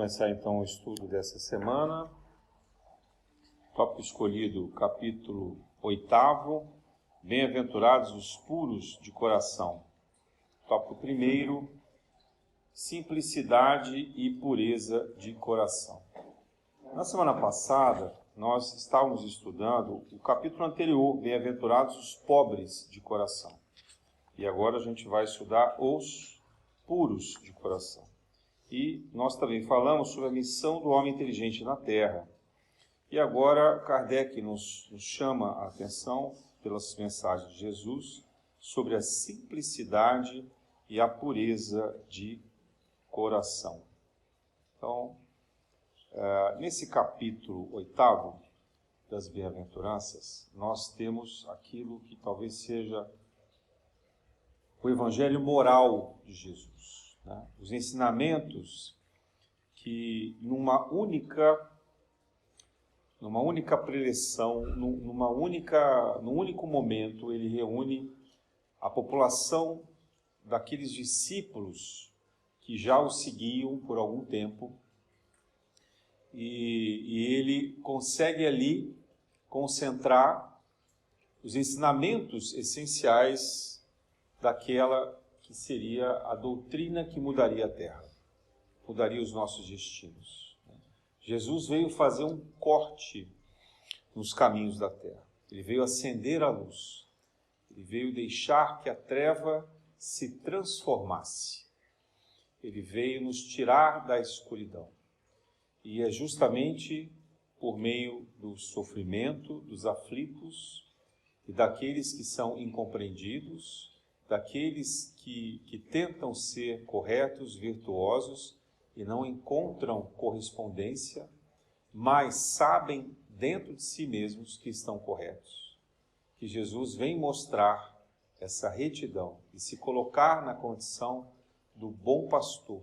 começar então o estudo dessa semana. Tópico escolhido, capítulo 8, Bem-aventurados os puros de coração. Tópico 1, simplicidade e pureza de coração. Na semana passada, nós estávamos estudando o capítulo anterior, Bem-aventurados os pobres de coração. E agora a gente vai estudar os puros de coração. E nós também falamos sobre a missão do homem inteligente na Terra. E agora Kardec nos chama a atenção, pelas mensagens de Jesus, sobre a simplicidade e a pureza de coração. Então, nesse capítulo 8 das Bem-aventuranças, nós temos aquilo que talvez seja o evangelho moral de Jesus. Os ensinamentos que numa única preleção, num único momento, ele reúne a população daqueles discípulos que já o seguiam por algum tempo, e ele consegue ali concentrar os ensinamentos essenciais daquela que seria a doutrina que mudaria a Terra, mudaria os nossos destinos. Jesus veio fazer um corte nos caminhos da Terra. Ele veio acender a luz. Ele veio deixar que a treva se transformasse. Ele veio nos tirar da escuridão. E é justamente por meio do sofrimento, dos aflitos e daqueles que são incompreendidos, daqueles que tentam ser corretos, virtuosos e não encontram correspondência, mas sabem dentro de si mesmos que estão corretos. Que Jesus vem mostrar essa retidão e se colocar na condição do bom pastor,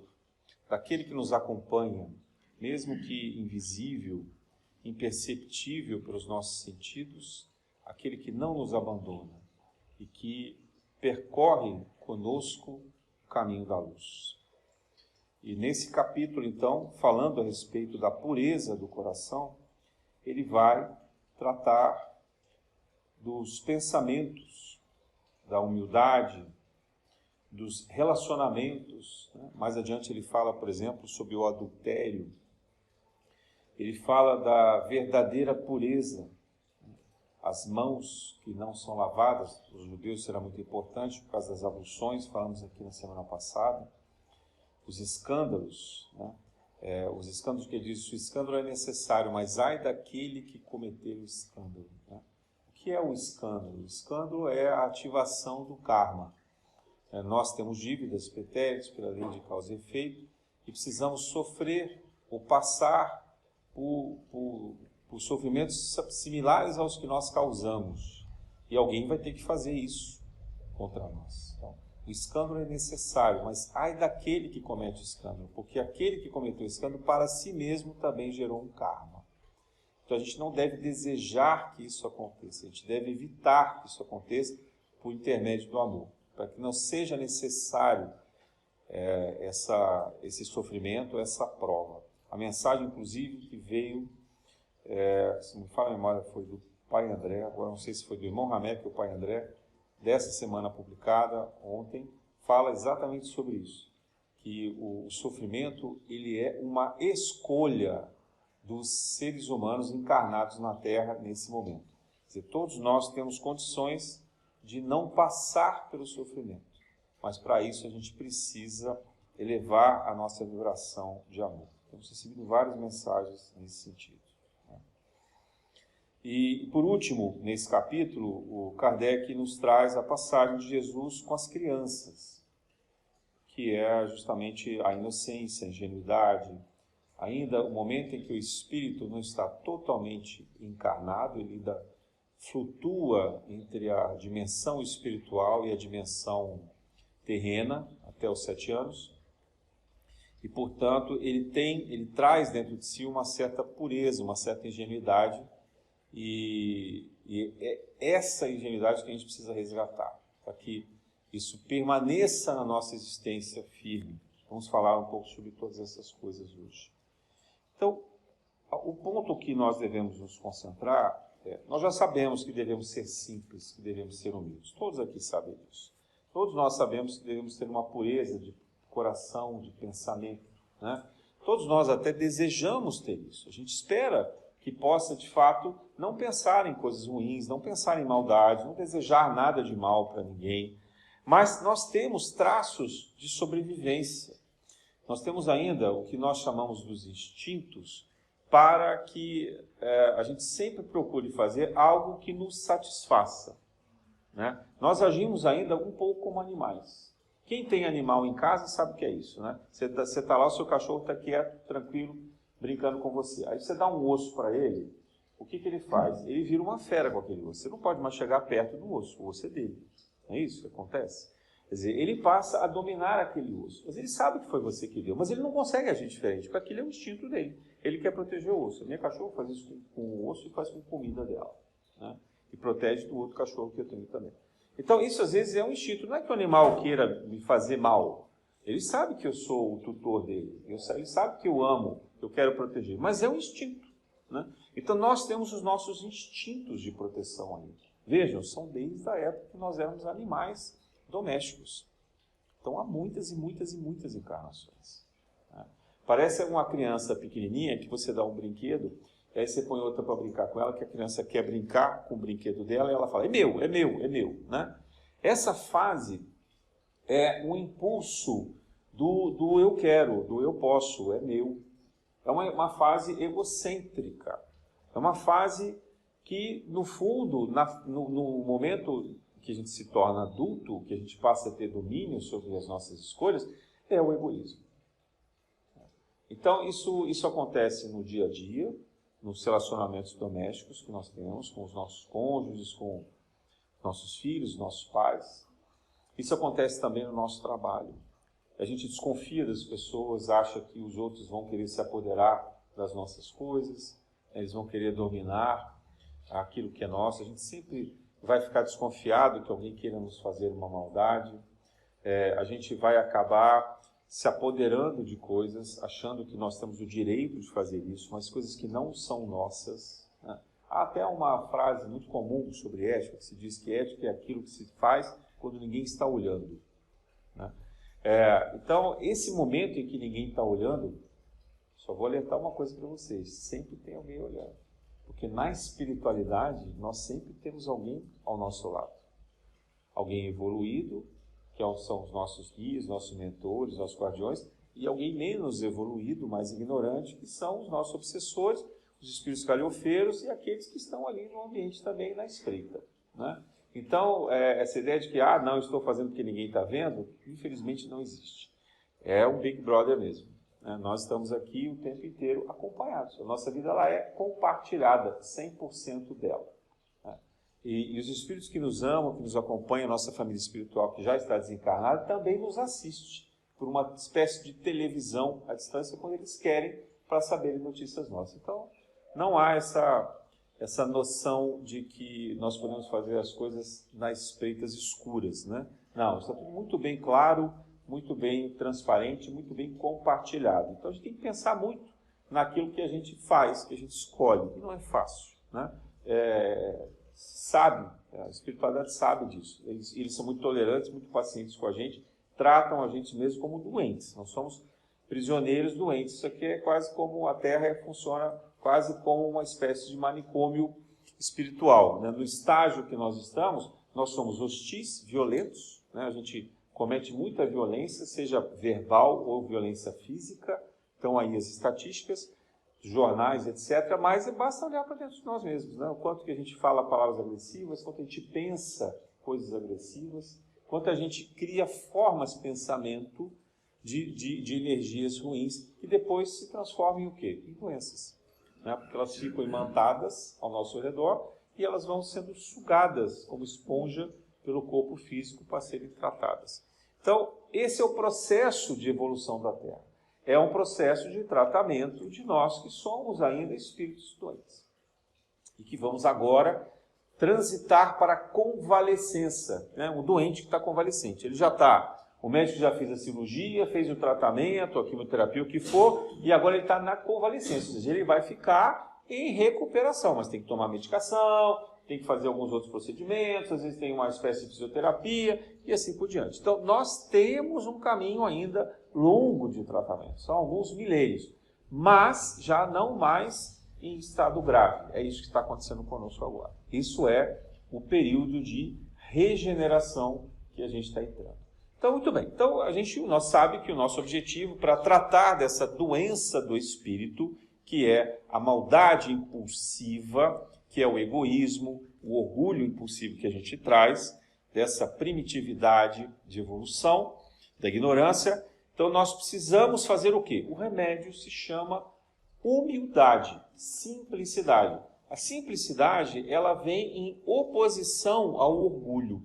daquele que nos acompanha, mesmo que invisível, imperceptível pelos nossos sentidos, aquele que não nos abandona e que percorre conosco o caminho da luz. E nesse capítulo, então, falando a respeito da pureza do coração, ele vai tratar dos pensamentos, da humildade, dos relacionamentos. Mais adiante ele fala, por exemplo, sobre o adultério. Ele fala da verdadeira pureza. As mãos que não são lavadas, para os judeus será muito importante por causa das abluções, falamos aqui na semana passada. Os escândalos, os escândalos que ele diz, o escândalo é necessário, mas ai daquele que cometer o escândalo. O que é o escândalo? O escândalo é a ativação do karma. Nós temos dívidas pretéritas pela lei de causa e efeito e precisamos sofrer ou passar por sofrimentos similares aos que nós causamos. E alguém vai ter que fazer isso contra nós. Então, o escândalo é necessário, mas ai daquele que comete o escândalo, porque aquele que cometeu o escândalo para si mesmo também gerou um karma. Então a gente não deve desejar que isso aconteça, a gente deve evitar que isso aconteça por intermédio do amor, para que não seja necessário esse sofrimento, essa prova. A mensagem, inclusive, que veio, se me fala a memória, foi do Pai André, agora não sei se foi do irmão Ramek ou do Pai André, dessa semana publicada, ontem, fala exatamente sobre isso, que o sofrimento ele é uma escolha dos seres humanos encarnados na Terra nesse momento. Quer dizer, todos nós temos condições de não passar pelo sofrimento, mas para isso a gente precisa elevar a nossa vibração de amor. Temos recebido várias mensagens nesse sentido. E, por último, nesse capítulo, o Kardec nos traz a passagem de Jesus com as crianças, que é justamente a inocência, a ingenuidade, ainda o momento em que o espírito não está totalmente encarnado, ele ainda flutua entre a dimensão espiritual e a dimensão terrena, até os 7 anos, e, portanto, ele traz dentro de si uma certa pureza, uma certa ingenuidade, e é essa ingenuidade que a gente precisa resgatar, para que isso permaneça na nossa existência firme. Vamos falar um pouco sobre todas essas coisas hoje. Então, o ponto que nós devemos nos concentrar nós já sabemos que devemos ser simples, que devemos ser humildes. Todos aqui sabem disso. Todos nós sabemos que devemos ter uma pureza de coração, de pensamento, né? Todos nós até desejamos ter isso. A gente espera que possa, de fato, não pensar em coisas ruins, não pensar em maldade, não desejar nada de mal para ninguém. Mas nós temos traços de sobrevivência. Nós temos ainda o que nós chamamos dos instintos, para que a gente sempre procure fazer algo que nos satisfaça, né? Nós agimos ainda um pouco como animais. Quem tem animal em casa sabe o que é isso, né? Você está lá, o seu cachorro está quieto, tranquilo, brincando com você. Aí você dá um osso para ele, o que ele faz? Ele vira uma fera com aquele osso. Você não pode mais chegar perto do osso, o osso é dele. Não é isso que acontece? Quer dizer, ele passa a dominar aquele osso. Mas ele sabe que foi você que deu, mas ele não consegue agir diferente, porque aquele é o instinto dele. Ele quer proteger o osso. A minha cachorra faz isso com o osso e faz com comida dela, né? E protege do outro cachorro que eu tenho também. Então, isso às vezes é um instinto. Não é que o animal queira me fazer mal. Ele sabe que eu sou o tutor dele. Ele sabe que eu amo, que eu quero proteger. Mas é um instinto, né? Então, nós temos os nossos instintos de proteção ainda. Vejam, são desde a época que nós éramos animais domésticos. Então, há muitas e muitas e muitas encarnações, né? Parece uma criança pequenininha que você dá um brinquedo, e aí você põe outra para brincar com ela, que a criança quer brincar com o brinquedo dela, e ela fala, é meu, é meu, é meu, né? Essa fase é um impulso do eu quero, do eu posso, é meu. É uma fase egocêntrica. É uma fase que, no fundo, no momento que a gente se torna adulto, que a gente passa a ter domínio sobre as nossas escolhas, é o egoísmo. Então, isso acontece no dia a dia, nos relacionamentos domésticos que nós temos com os nossos cônjuges, com nossos filhos, nossos pais. Isso acontece também no nosso trabalho. A gente desconfia das pessoas, acha que os outros vão querer se apoderar das nossas coisas, eles vão querer dominar aquilo que é nosso. A gente sempre vai ficar desconfiado que alguém queira nos fazer uma maldade. A gente vai acabar se apoderando de coisas, achando que nós temos o direito de fazer isso, mas coisas que não são nossas, né? Há até uma frase muito comum sobre ética, que se diz que ética é aquilo que se faz quando ninguém está olhando, né? Então, esse momento em que ninguém está olhando, só vou alertar uma coisa para vocês, sempre tem alguém olhando. Porque na espiritualidade, nós sempre temos alguém ao nosso lado. Alguém evoluído, que são os nossos guias, nossos mentores, nossos guardiões, e alguém menos evoluído, mais ignorante, que são os nossos obsessores, os espíritos galhofeiros e aqueles que estão ali no ambiente também na espreita, né? Então, essa ideia de que, não estou fazendo porque ninguém está vendo, infelizmente não existe. É um Big Brother mesmo, né? Nós estamos aqui o tempo inteiro acompanhados. A nossa vida ela é compartilhada, 100% dela. E os espíritos que nos amam, que nos acompanham, a nossa família espiritual que já está desencarnada, também nos assiste por uma espécie de televisão à distância quando eles querem para saberem notícias nossas. Então, não há essa noção de que nós podemos fazer as coisas nas espreitas escuras, né? Não, está tudo muito bem claro, muito bem transparente, muito bem compartilhado. Então, a gente tem que pensar muito naquilo que a gente faz, que a gente escolhe, e não é fácil, né? A espiritualidade sabe disso. Eles são muito tolerantes, muito pacientes com a gente, tratam a gente mesmo como doentes. Nós somos prisioneiros doentes. Isso aqui é quase como a Terra funciona, quase como uma espécie de manicômio espiritual, né? No estágio que nós estamos, nós somos hostis, violentos, né? A gente comete muita violência, seja verbal ou violência física. Estão aí as estatísticas, jornais, etc., mas basta olhar para dentro de nós mesmos, né? O quanto que a gente fala palavras agressivas, quanto a gente pensa coisas agressivas, quanto a gente cria formas de pensamento de energias ruins, que depois se transformam em o quê? Em doenças, né? Porque elas ficam imantadas ao nosso redor e elas vão sendo sugadas como esponja pelo corpo físico para serem tratadas. Então, esse é o processo de evolução da Terra. É um processo de tratamento de nós que somos ainda espíritos doentes. E que vamos agora transitar para a convalescença, né? Um doente que está convalescente. Ele já está O médico já fez a cirurgia, fez o tratamento, a quimioterapia, o que for, e agora ele está na convalescência, ou seja, ele vai ficar em recuperação, mas tem que tomar medicação, tem que fazer alguns outros procedimentos, às vezes tem uma espécie de fisioterapia e assim por diante. Então, nós temos um caminho ainda longo de tratamento, são alguns milênios, mas já não mais em estado grave. É isso que está acontecendo conosco agora. Isso é o período de regeneração que a gente está entrando. Então, muito bem. Então, nós sabe que o nosso objetivo para tratar dessa doença do espírito, que é a maldade impulsiva, que é o egoísmo, o orgulho impulsivo que a gente traz, dessa primitividade de evolução, da ignorância. Então, nós precisamos fazer o quê? O remédio se chama humildade, simplicidade. A simplicidade, ela vem em oposição ao orgulho.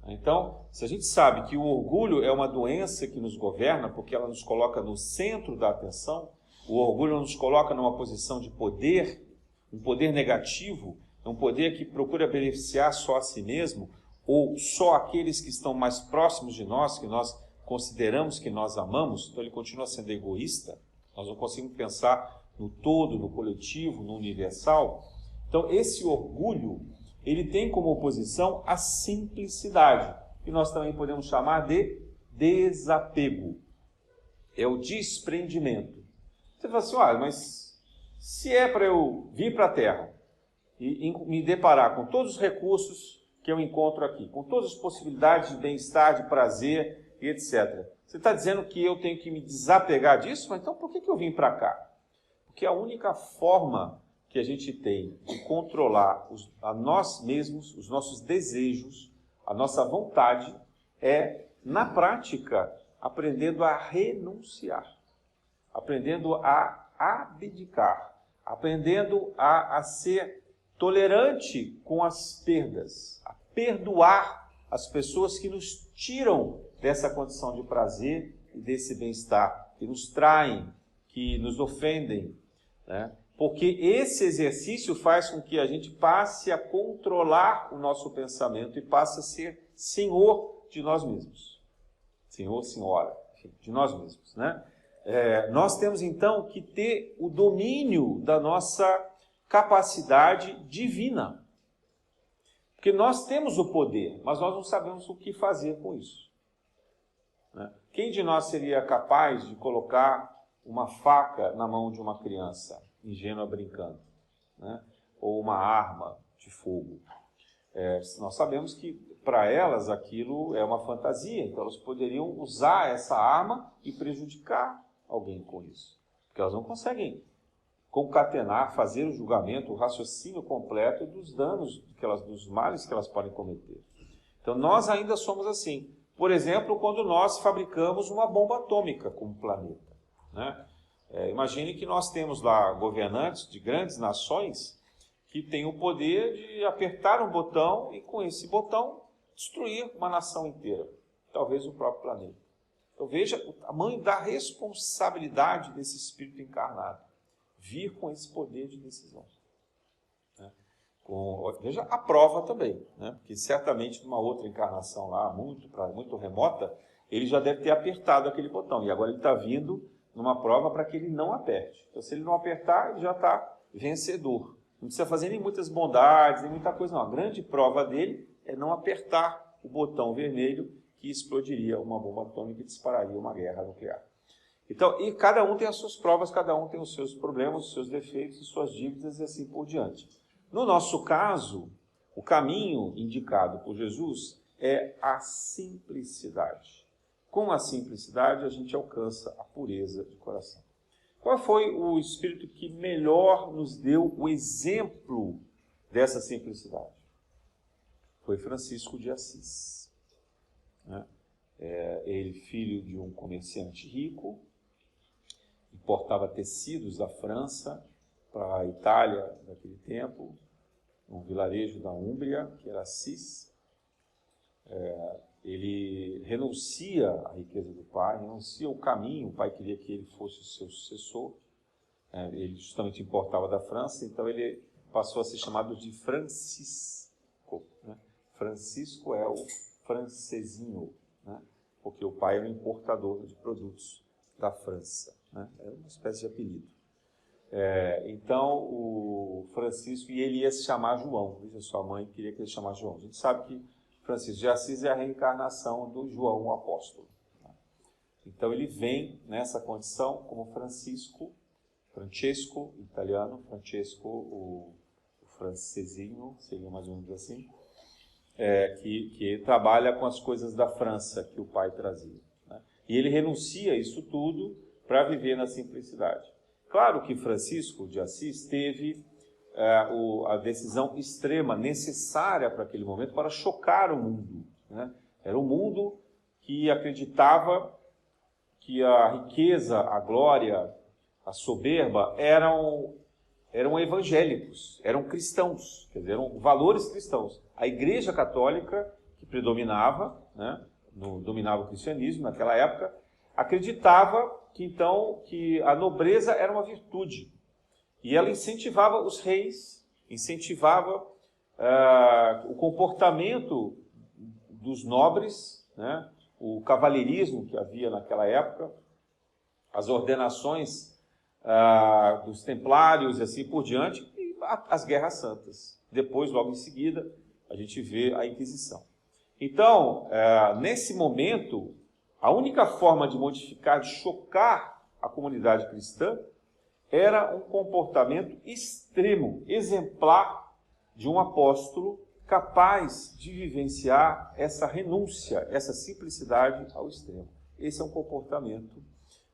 Então, se a gente sabe que o orgulho é uma doença que nos governa, porque ela nos coloca no centro da atenção, o orgulho nos coloca numa posição de poder, um poder negativo, um poder que procura beneficiar só a si mesmo, ou só aqueles que estão mais próximos de nós, que nós consideramos que nós amamos, então ele continua sendo egoísta, nós não conseguimos pensar no todo, no coletivo, no universal. Então, esse orgulho, ele tem como oposição a simplicidade, que nós também podemos chamar de desapego. É o desprendimento. Você fala assim, mas se é para eu vir para a Terra e me deparar com todos os recursos que eu encontro aqui, com todas as possibilidades de bem-estar, de prazer e etc. Você está dizendo que eu tenho que me desapegar disso? Mas então por que eu vim para cá? Porque a única forma que a gente tem de controlar a nós mesmos, os nossos desejos, a nossa vontade, é, na prática, aprendendo a renunciar, aprendendo a abdicar, aprendendo a ser tolerante com as perdas, a perdoar as pessoas que nos tiram dessa condição de prazer e desse bem-estar, que nos traem, que nos ofendem, né? Porque esse exercício faz com que a gente passe a controlar o nosso pensamento e passe a ser senhor de nós mesmos. Senhor, senhora, enfim, de nós mesmos, né? Nós temos então que ter o domínio da nossa capacidade divina. Porque nós temos o poder, mas nós não sabemos o que fazer com isso, né? Quem de nós seria capaz de colocar uma faca na mão de uma criança ingênua brincando, né? Ou uma arma de fogo? Nós sabemos que para elas aquilo é uma fantasia, então elas poderiam usar essa arma e prejudicar alguém com isso, porque elas não conseguem concatenar, fazer o julgamento, o raciocínio completo dos danos, dos males que elas podem cometer. Então nós ainda somos assim. Por exemplo, quando nós fabricamos uma bomba atômica como planeta, né? Imagine que nós temos lá governantes de grandes nações que têm o poder de apertar um botão e com esse botão destruir uma nação inteira, talvez o próprio planeta. Então veja o tamanho da responsabilidade desse espírito encarnado, vir com esse poder de decisão, né? Veja a prova também, né? Porque certamente numa outra encarnação lá, muito remota, ele já deve ter apertado aquele botão, e agora ele está vindo numa prova para que ele não aperte. Então, se ele não apertar, ele já está vencedor. Não precisa fazer nem muitas bondades, nem muita coisa, não. A grande prova dele é não apertar o botão vermelho que explodiria uma bomba atômica e dispararia uma guerra nuclear. Então, e cada um tem as suas provas, cada um tem os seus problemas, os seus defeitos, as suas dívidas e assim por diante. No nosso caso, o caminho indicado por Jesus é a simplicidade. Com a simplicidade, a gente alcança a pureza de coração. Qual foi o espírito que melhor nos deu o exemplo dessa simplicidade? Foi Francisco de Assis, né? Ele, filho de um comerciante rico, importava tecidos da França para a Itália naquele tempo, um vilarejo da Úmbria, que era Assis. Ele renuncia à riqueza do pai, renuncia o caminho, o pai queria que ele fosse o seu sucessor, ele justamente importava da França, então ele passou a ser chamado de Francisco, né? Francisco é o francesinho, porque o pai era um importador de produtos da França, né? Era uma espécie de apelido. Então, o Francisco, e ele ia se chamar João, veja, sua mãe queria que ele se chamasse João. A gente sabe que Francisco de Assis é a reencarnação do João, o apóstolo. Então, ele vem nessa condição como Francesco, italiano, Francesco, o francesinho, seria mais ou menos assim, que trabalha com as coisas da França que o pai trazia, né? E ele renuncia a isso tudo para viver na simplicidade. Claro que Francisco de Assis teve a decisão extrema, necessária para aquele momento, para chocar o mundo, né? Era um mundo que acreditava que a riqueza, a glória, a soberba eram evangélicos, eram cristãos, quer dizer, eram valores cristãos. A Igreja Católica, que predominava, né, dominava o cristianismo naquela época, acreditava que a nobreza era uma virtude. E ela incentivava os reis, incentivava o comportamento dos nobres, né, o cavalheirismo que havia naquela época, as ordenações dos templários e assim por diante, e as guerras santas. Depois, logo em seguida, a gente vê a Inquisição. Então, nesse momento, a única forma de modificar, de chocar a comunidade cristã, era um comportamento extremo, exemplar de um apóstolo capaz de vivenciar essa renúncia, essa simplicidade ao extremo. Esse é um comportamento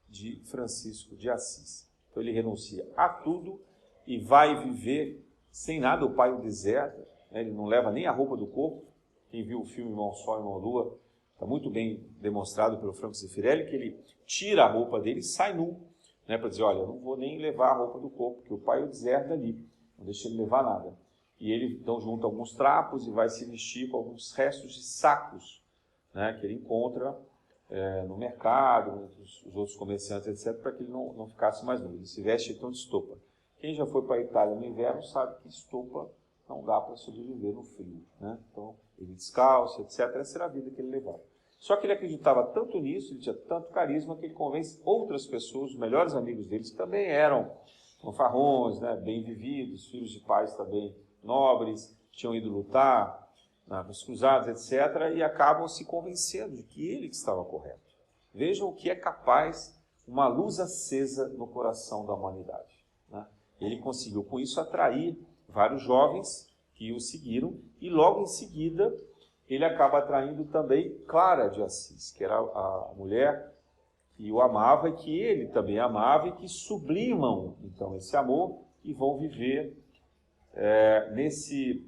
de Francisco de Assis. Então ele renuncia a tudo e vai viver sem nada. O pai o deserta, né? Ele não leva nem a roupa do corpo. Quem viu o filme Irmão Sol, Irmão Lua, está muito bem demonstrado pelo Franco Zeffirelli, que ele tira a roupa dele e sai nu, né? Para dizer, olha, eu não vou nem levar a roupa do corpo, porque o pai o deserta ali, não deixa ele levar nada. E ele então junta alguns trapos e vai se vestir com alguns restos de sacos, né? Que ele encontra no mercado, os outros comerciantes, etc., para que ele não ficasse mais nu. Ele se veste então de estopa. Quem já foi para a Itália no inverno sabe que estopa não dá para sobreviver no frio, né? Então, ele descalço, etc., essa era a vida que ele levava. Só que ele acreditava tanto nisso, ele tinha tanto carisma, que ele convence outras pessoas, os melhores amigos deles, que também eram fanfarrões, né, bem vividos, filhos de pais também nobres, tinham ido lutar nos cruzados, etc., e acabam se convencendo de que ele que estava correto. Vejam o que é capaz uma luz acesa no coração da humanidade, né? Ele conseguiu, com isso, atrair vários jovens que o seguiram, e logo em seguida ele acaba atraindo também Clara de Assis, que era a mulher que o amava e que ele também amava, e que sublimam, então, esse amor e vão viver nesse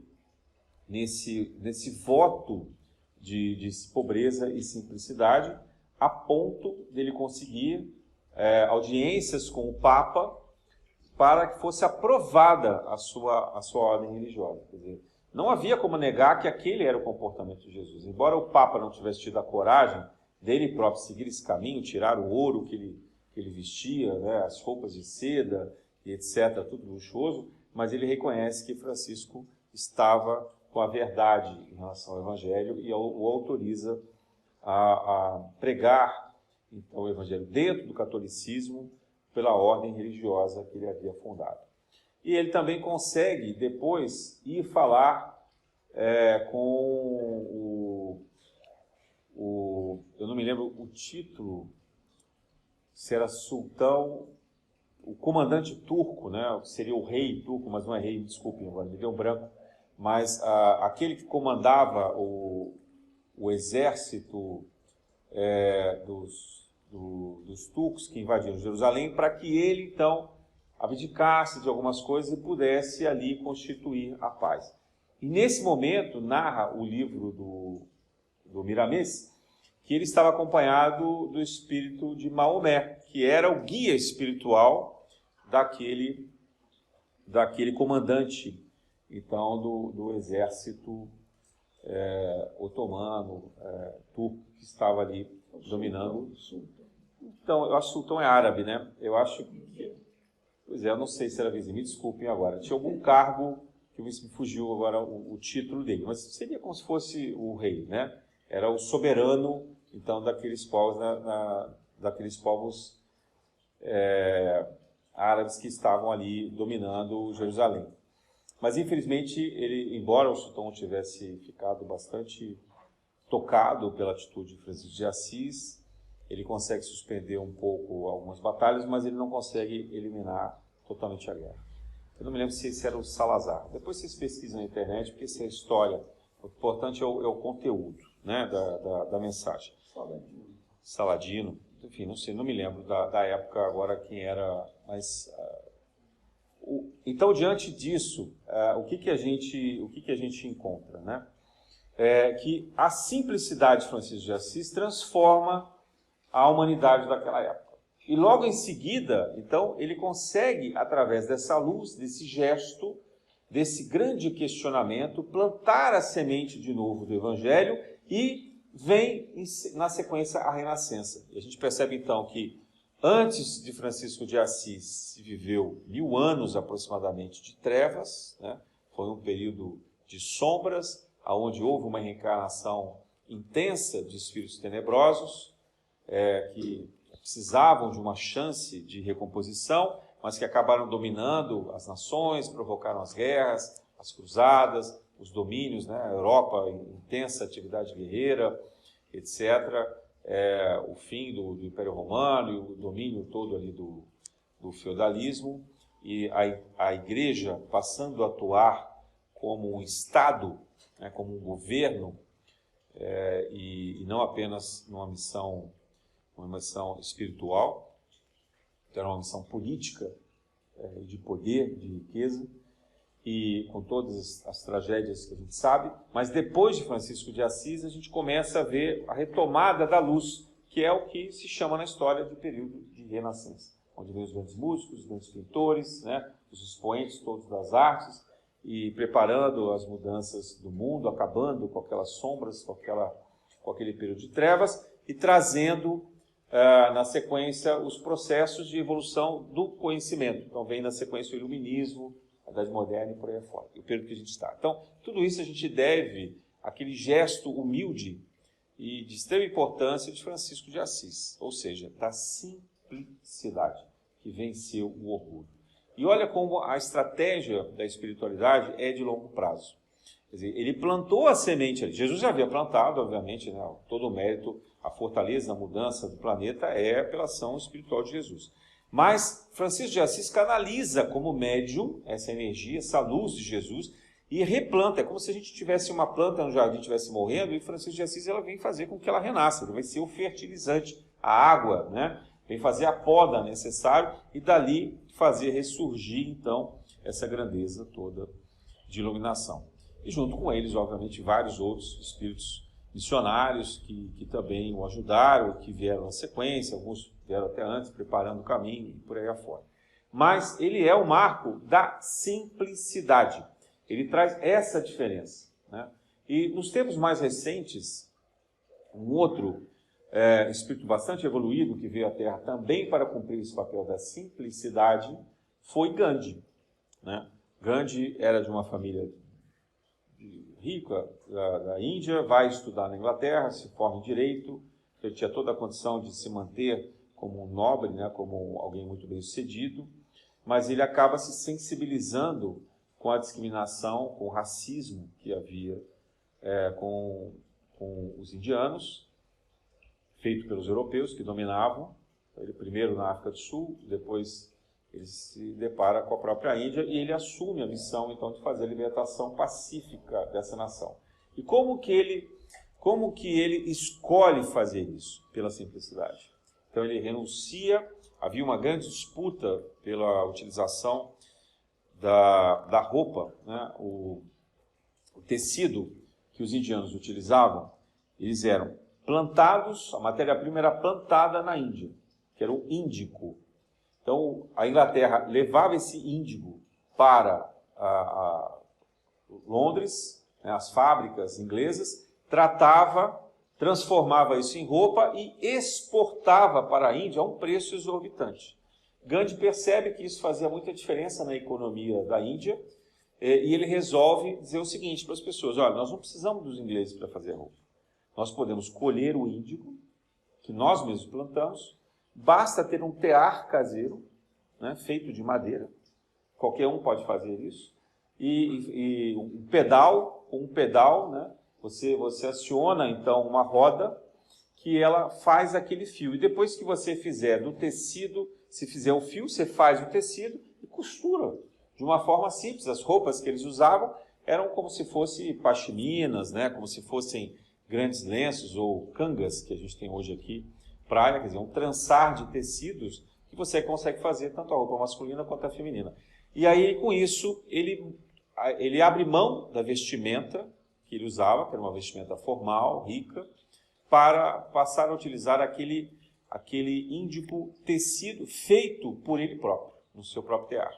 voto de pobreza e simplicidade, a ponto dele conseguir audiências com o Papa para que fosse aprovada a sua ordem religiosa. Quer dizer, não havia como negar que aquele era o comportamento de Jesus. Embora o Papa não tivesse tido a coragem dele próprio seguir esse caminho, tirar o ouro que ele vestia, né, as roupas de seda e etc., tudo luxuoso, mas ele reconhece que Francisco estava com a verdade em relação ao Evangelho e o autoriza a pregar então, o Evangelho dentro do catolicismo pela ordem religiosa que ele havia fundado. E ele também consegue depois ir falar com eu não me lembro o título, se era sultão, o comandante turco, né, que seria o rei turco, mas não é rei, desculpem, agora me deu um branco, mas aquele que comandava o exército dos turcos que invadiram Jerusalém, para que ele, então, abdicasse de algumas coisas e pudesse ali constituir a paz. E nesse momento, narra o livro do Miramês, que ele estava acompanhado do espírito de Maomé, que era o guia espiritual daquele comandante, então, do exército otomano, turco, que estava ali dominando. Então, eu acho que sultão é árabe, né? Eu acho que... Pois é, eu não sei se era vizinho, me desculpem agora. Tinha algum cargo, que me fugiu agora o título dele, mas seria como se fosse o rei, né? Era o soberano então, daqueles povos, árabes que estavam ali dominando Jerusalém. Mas, infelizmente, ele, embora o sultão tivesse ficado bastante tocado pela atitude de Francisco de Assis, ele consegue suspender um pouco algumas batalhas, mas ele não consegue eliminar totalmente a guerra. Eu não me lembro se esse era o Salazar. Depois vocês pesquisam na internet, porque essa é a história. O importante é o conteúdo, né, da mensagem. Saladino, enfim, não sei, não me lembro da época agora quem era, mas... Então, diante disso, o que a gente encontra, né? Que a simplicidade de Francisco de Assis transforma a humanidade daquela época. E logo em seguida, então, ele consegue, através dessa luz, desse gesto, desse grande questionamento, plantar a semente de novo do Evangelho e vem, na sequência, a Renascença. E a gente percebe, então, que antes de Francisco de Assis se viveu 1000 anos aproximadamente de trevas, né? Foi um período de sombras, onde houve uma reencarnação intensa de espíritos tenebrosos, que precisavam de uma chance de recomposição, mas que acabaram dominando as nações, provocaram as guerras, as cruzadas, os domínios, né? A Europa, intensa atividade guerreira, etc., o fim do Império Romano e o domínio todo ali do feudalismo, e a Igreja passando a atuar como um Estado, né, como um governo, e não apenas numa missão espiritual, era uma missão política, de poder, de riqueza, e com todas as tragédias que a gente sabe, mas depois de Francisco de Assis a gente começa a ver a retomada da luz, que é o que se chama na história de período de Renascença, onde vem os grandes músicos, os grandes pintores, né, os expoentes todos das artes, e preparando as mudanças do mundo, acabando com aquelas sombras, com aquele período de trevas, e trazendo, na sequência, os processos de evolução do conhecimento. Então vem na sequência o iluminismo, a Idade Moderna e por aí afora, o período que a gente está. Então, tudo isso a gente deve àquele gesto humilde e de extrema importância de Francisco de Assis, ou seja, da simplicidade que venceu o orgulho. E olha como a estratégia da espiritualidade é de longo prazo. Quer dizer, ele plantou a semente ali. Jesus já havia plantado, obviamente, né, todo o mérito, a fortaleza, a mudança do planeta é pela ação espiritual de Jesus. Mas Francisco de Assis canaliza como médium essa energia, essa luz de Jesus, e replanta. É como se a gente tivesse uma planta no jardim estivesse morrendo, e Francisco de Assis ela vem fazer com que ela renasça. Ele vai ser o fertilizante, a água, né? Vem fazer a poda necessária e dali fazer ressurgir, então, essa grandeza toda de iluminação. E junto com eles, obviamente, vários outros espíritos missionários que também o ajudaram, que vieram na sequência, alguns vieram até antes, preparando o caminho e por aí afora. Mas ele é o marco da simplicidade. Ele traz essa diferença, né? E nos tempos mais recentes, um outro espírito bastante evoluído que veio à Terra também para cumprir esse papel da simplicidade foi Gandhi, né? Gandhi era de uma família rica da Índia, vai estudar na Inglaterra, se forma em Direito, ele tinha toda a condição de se manter como um nobre, né, como alguém muito bem sucedido, mas ele acaba se sensibilizando com a discriminação, com o racismo que havia com os indianos, feito pelos europeus que dominavam, ele primeiro na África do Sul, depois ele se depara com a própria Índia e ele assume a missão, então, de fazer a libertação pacífica dessa nação. E como que ele escolhe fazer isso? Pela simplicidade. Então, ele renuncia, havia uma grande disputa pela utilização da roupa, né? O tecido que os indianos utilizavam, eles eram plantados, a matéria-prima era plantada na Índia, que era o índico. Então, a Inglaterra levava esse índigo para Londres, né, as fábricas inglesas, transformava isso em roupa e exportava para a Índia a um preço exorbitante. Gandhi percebe que isso fazia muita diferença na economia da Índia e ele resolve dizer o seguinte para as pessoas: olha, nós não precisamos dos ingleses para fazer roupa. Nós podemos colher o índigo, que nós mesmos plantamos, basta ter um tear caseiro, né, feito de madeira, qualquer um pode fazer isso, e um pedal, né, você aciona então uma roda que ela faz aquele fio, e depois que você fizer do tecido, se fizer o fio, você faz o tecido e costura de uma forma simples. As roupas que eles usavam eram como se fossem pashminas, né, como se fossem grandes lenços ou cangas, que a gente tem hoje aqui, praia, quer dizer, um trançar de tecidos que você consegue fazer tanto a roupa masculina quanto a feminina. E aí, com isso, ele abre mão da vestimenta que ele usava, que era uma vestimenta formal, rica, para passar a utilizar aquele índico tecido feito por ele próprio, no seu próprio tear.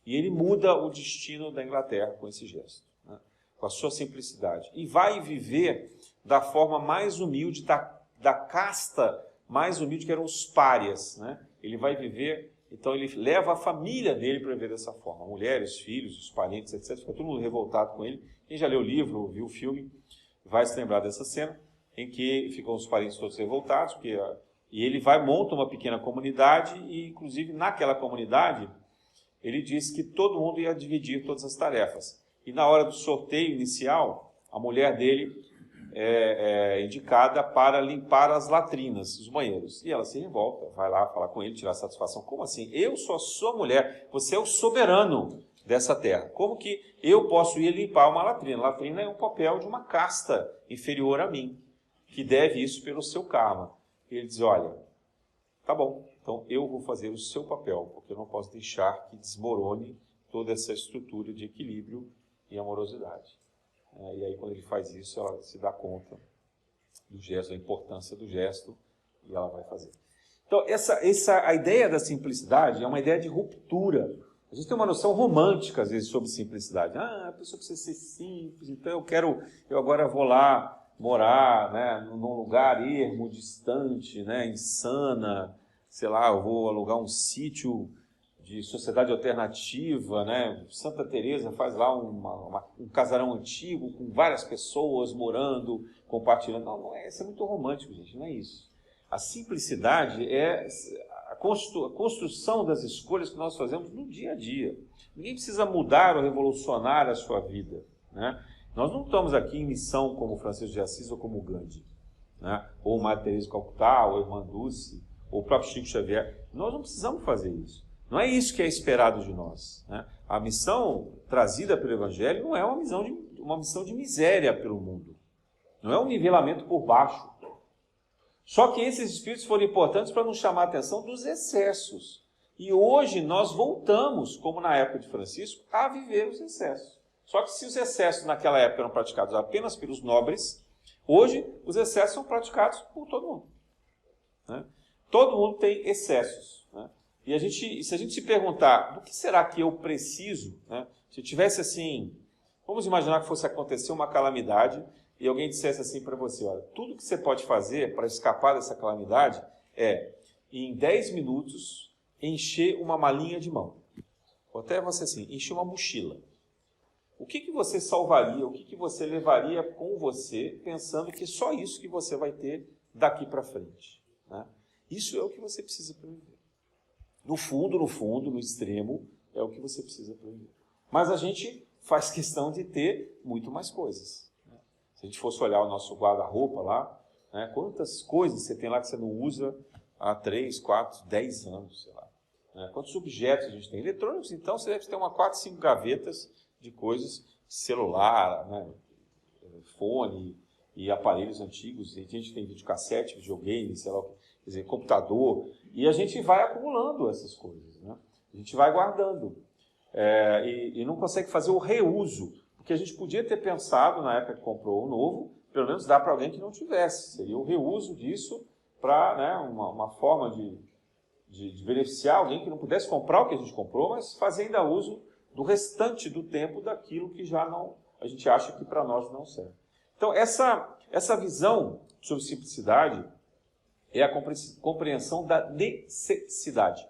E ele muda o destino da Inglaterra com esse gesto, né, com a sua simplicidade. E vai viver da forma mais humilde, da casta mais humilde, que eram os párias, né? Ele vai viver, então ele leva a família dele para viver dessa forma. Mulheres, filhos, os parentes, etc. Fica todo mundo revoltado com ele. Quem já leu o livro, viu o filme, vai se lembrar dessa cena, em que ficam os parentes todos revoltados, e ele monta uma pequena comunidade, e inclusive naquela comunidade, ele disse que todo mundo ia dividir todas as tarefas. E na hora do sorteio inicial, a mulher dele é indicada para limpar as latrinas, os banheiros. E ela se revolta, vai lá falar com ele, tirar satisfação. Como assim? Eu sou a sua mulher, você é o soberano dessa terra. Como que eu posso ir limpar uma latrina? Latrina é um papel de uma casta inferior a mim, que deve isso pelo seu karma. E ele diz, olha, tá bom, então eu vou fazer o seu papel, porque eu não posso deixar que desmorone toda essa estrutura de equilíbrio e amorosidade. E aí, quando ele faz isso, ela se dá conta do gesto, da importância do gesto, e ela vai fazer. Então, a ideia da simplicidade é uma ideia de ruptura. A gente tem uma noção romântica, às vezes, sobre simplicidade. A pessoa precisa ser simples, então eu agora vou lá morar, né, num lugar ermo, distante, né, insana, sei lá, eu vou alugar um sítio de sociedade alternativa, né? Santa Teresa faz lá um casarão antigo com várias pessoas morando, compartilhando. Não é, isso é muito romântico, gente, não é isso. A simplicidade é a construção das escolhas que nós fazemos no dia a dia. Ninguém precisa mudar ou revolucionar a sua vida, né? Nós não estamos aqui em missão como Francisco de Assis ou como Gandhi, né? Ou Madre Teresa de Calcutá, ou Irmã Dulce, ou o próprio Chico Xavier. Nós não precisamos fazer isso. Não é isso que é esperado de nós, né? A missão trazida pelo Evangelho não é uma missão de miséria pelo mundo. Não é um nivelamento por baixo. Só que esses espíritos foram importantes para nos chamar a atenção dos excessos. E hoje nós voltamos, como na época de Francisco, a viver os excessos. Só que se os excessos naquela época eram praticados apenas pelos nobres, hoje os excessos são praticados por todo mundo, né? Todo mundo tem excessos, né? E se a gente se perguntar, do que será que eu preciso, né? Se tivesse assim, vamos imaginar que fosse acontecer uma calamidade e alguém dissesse assim para você, olha, tudo que você pode fazer para escapar dessa calamidade é, em 10 minutos, encher uma malinha de mão. Ou até você assim, encher uma mochila. O que você salvaria, o que você levaria com você, pensando que só isso que você vai ter daqui para frente, né? Isso é o que você precisa para viver. No fundo, no extremo, é o que você precisa para viver. Mas a gente faz questão de ter muito mais coisas, né? Se a gente fosse olhar o nosso guarda-roupa lá, né, quantas coisas você tem lá que você não usa há 3, 4, 10 anos, sei lá, né? Quantos objetos a gente tem? Eletrônicos, então, você deve ter 4, 5 gavetas de coisas, celular, né, fone e aparelhos antigos. A gente tem videocassete, videogame, sei lá, quer dizer, computador, e a gente vai acumulando essas coisas, né? A gente vai guardando, e não consegue fazer o reuso, porque a gente podia ter pensado, na época que comprou um novo, pelo menos dar para alguém que não tivesse, seria o reuso disso para, né, uma forma de beneficiar alguém que não pudesse comprar o que a gente comprou, mas fazer ainda uso do restante do tempo daquilo que já não, a gente acha que para nós não serve. Então, essa visão sobre simplicidade é a compreensão da necessidade.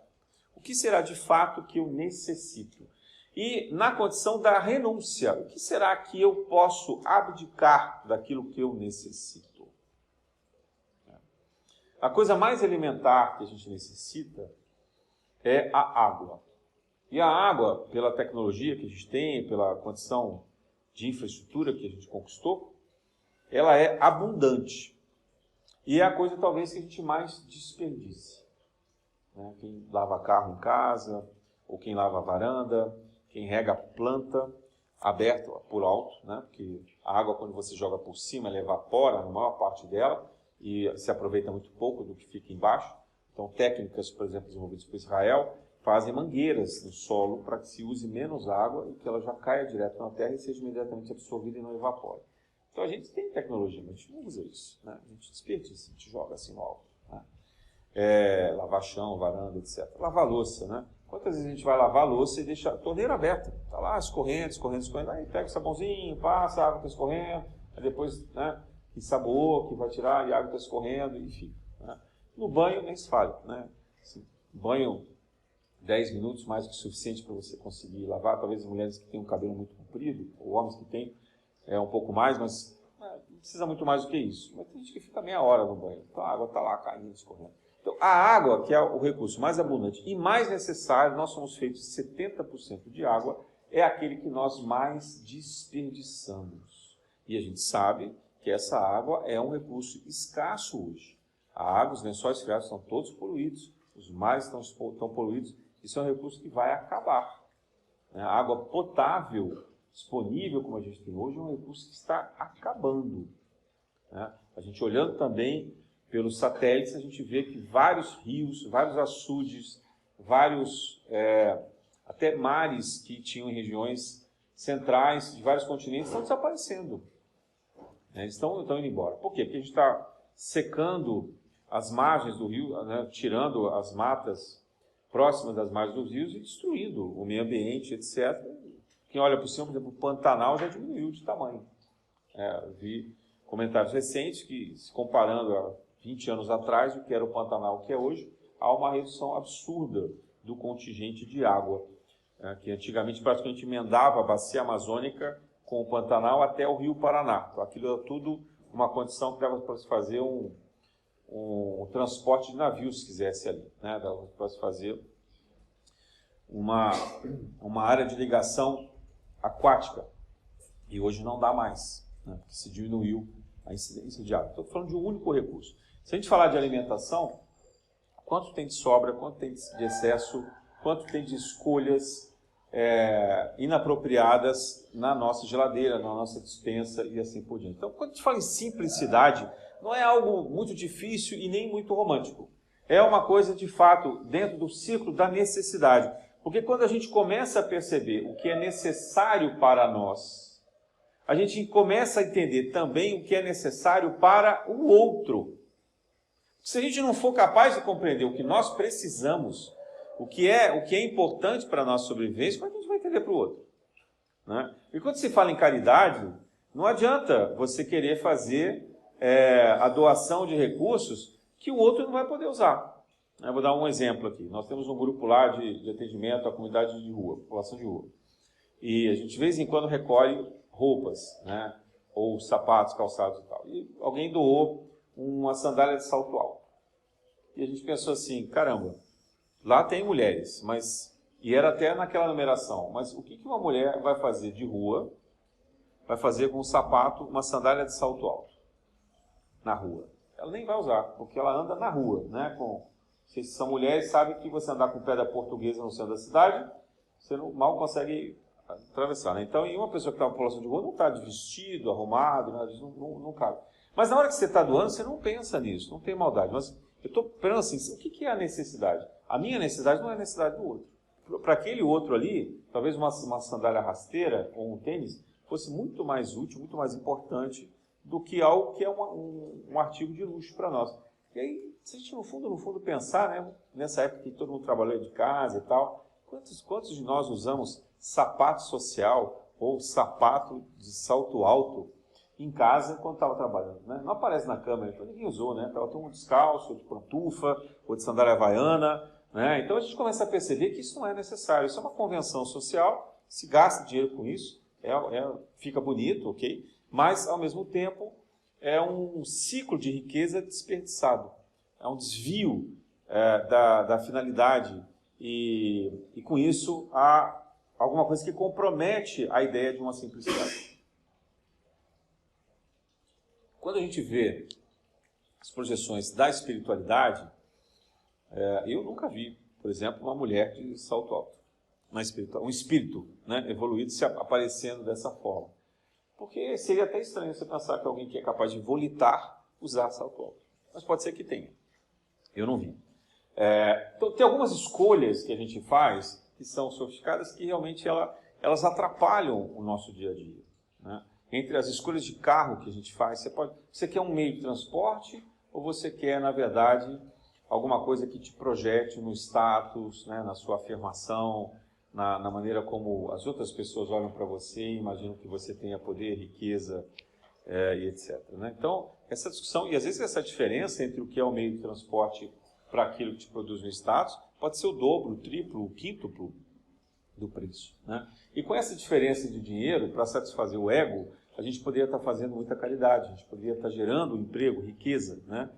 O que será de fato que eu necessito? E na condição da renúncia, o que será que eu posso abdicar daquilo que eu necessito? A coisa mais elementar que a gente necessita é a água. E a água, pela tecnologia que a gente tem, pela condição de infraestrutura que a gente conquistou, ela é abundante. E é a coisa talvez que a gente mais desperdice. Né? Quem lava carro em casa, ou quem lava a varanda, quem rega a planta aberta por alto, né? Porque a água, quando você joga por cima, ela evapora a maior parte dela e se aproveita muito pouco do que fica embaixo. Então, técnicas, por exemplo, desenvolvidas por Israel, fazem mangueiras no solo para que se use menos água e que ela já caia direto na terra e seja imediatamente absorvida e não evapore. Então, a gente tem tecnologia, mas a gente não usa isso. Né? A gente desperdiça, a gente joga assim no alto. Né? Lavar chão, varanda, etc. Lavar louça, né? Quantas vezes a gente vai lavar a louça e deixa a torneira aberta? Está lá escorrendo, aí pega o sabãozinho, passa, a água está escorrendo, aí depois, né, ensaboou, que vai tirar e a água está escorrendo, enfim. Né? No banho nem se fala. Né? Assim, banho 10 minutos mais que o suficiente para você conseguir lavar. Talvez as mulheres que têm um cabelo muito comprido, ou homens que têm um pouco mais, mas não precisa muito mais do que isso. Mas tem gente que fica meia hora no banho, então a água está lá caindo, escorrendo. Então, a água, que é o recurso mais abundante e mais necessário, nós somos feitos de 70% de água, é aquele que nós mais desperdiçamos. E a gente sabe que essa água é um recurso escasso hoje. A água, os lençóis freáticos estão todos poluídos, os mares estão poluídos, isso é um recurso que vai acabar. A água potável, disponível como a gente tem hoje, é um recurso que está acabando. A gente olhando também pelos satélites, a gente vê que vários rios, vários açudes, vários até mares que tinham em regiões centrais de vários continentes estão desaparecendo. Eles estão indo embora. Por quê? Porque a gente está secando as margens do rio, né, tirando as matas próximas das margens dos rios e destruindo o meio ambiente, etc. Quem olha por cima, por exemplo, o Pantanal já diminuiu de tamanho. Eu vi comentários recentes que, se comparando a 20 anos atrás, o que era o Pantanal, o que é hoje, há uma redução absurda do contingente de água, que antigamente praticamente emendava a bacia amazônica com o Pantanal até o Rio Paraná. Então, aquilo era tudo uma condição que dava para se fazer um transporte de navios, se quisesse ali. Né? Dava para se fazer uma área de ligação aquática. E hoje não dá mais, né? Porque se diminuiu a incidência de água. Estou falando de um único recurso. Se a gente falar de alimentação, quanto tem de sobra, quanto tem de excesso, quanto tem de escolhas inapropriadas na nossa geladeira, na nossa despensa e assim por diante. Então, quando a gente fala em simplicidade, não é algo muito difícil e nem muito romântico. É uma coisa, de fato, dentro do ciclo da necessidade. Porque quando a gente começa a perceber o que é necessário para nós, a gente começa a entender também o que é necessário para o outro. Se a gente não for capaz de compreender o que nós precisamos, o que é importante para a nossa sobrevivência, como é que a gente vai entender para o outro? Né? E quando se fala em caridade, não adianta você querer fazer a doação de recursos que o outro não vai poder usar. Eu vou dar um exemplo aqui. Nós temos um grupo lá de atendimento à comunidade de rua, população de rua. E a gente de vez em quando recolhe roupas, né? Ou sapatos, calçados e tal. E alguém doou uma sandália de salto alto. E a gente pensou assim, caramba, lá tem mulheres, e era até naquela numeração, mas o que uma mulher vai fazer de rua, vai fazer com um sapato, uma sandália de salto alto, na rua? Ela nem vai usar, porque ela anda na rua, né? Se são mulheres, sabem que você andar com pedra portuguesa no centro da cidade, você mal consegue atravessar, né? Então, e uma pessoa que está na população de rua não está de vestido, arrumado, nada disso, não cabe. Mas na hora que você está doando, você não pensa nisso, não tem maldade. Mas eu estou pensando assim, o que é a necessidade? A minha necessidade não é a necessidade do outro. Para aquele outro ali, talvez uma sandália rasteira ou um tênis fosse muito mais útil, muito mais importante do que algo que é um artigo de luxo para nós. E aí, se a gente no fundo pensar, né, nessa época que todo mundo trabalhou de casa e tal, quantos de nós usamos sapato social ou sapato de salto alto em casa enquanto estava trabalhando? Né? Não aparece na câmera, então ninguém usou, né? Estava todo mundo descalço, ou de pantufa, ou de sandália havaiana. Né? Então a gente começa a perceber que isso não é necessário, isso é uma convenção social, se gasta dinheiro com isso, fica bonito, ok? Mas, ao mesmo tempo, é um ciclo de riqueza desperdiçado. há um desvio da finalidade e com isso há alguma coisa que compromete a ideia de uma simplicidade. Quando a gente vê as projeções da espiritualidade, eu nunca vi, por exemplo, uma mulher de salto alto, um espírito, né, evoluído se aparecendo dessa forma. Porque seria até estranho você pensar que alguém que é capaz de volitar usar salto alto. Mas pode ser que tenha. Eu não vi. Então, tem algumas escolhas que a gente faz que são sofisticadas que realmente elas atrapalham o nosso dia a dia, né? Entre as escolhas de carro que a gente faz, você quer um meio de transporte ou você quer, na verdade, alguma coisa que te projete no status, né, na sua afirmação, na maneira como as outras pessoas olham para você e imaginam que você tenha poder, riqueza e etc. Né? Então, essa discussão, e às vezes essa diferença entre o que é o meio de transporte para aquilo que te produz no status, pode ser o dobro, o triplo, o quíntuplo do preço, né? E com essa diferença de dinheiro, para satisfazer o ego, a gente poderia estar fazendo muita caridade, a gente poderia estar gerando emprego, riqueza, né?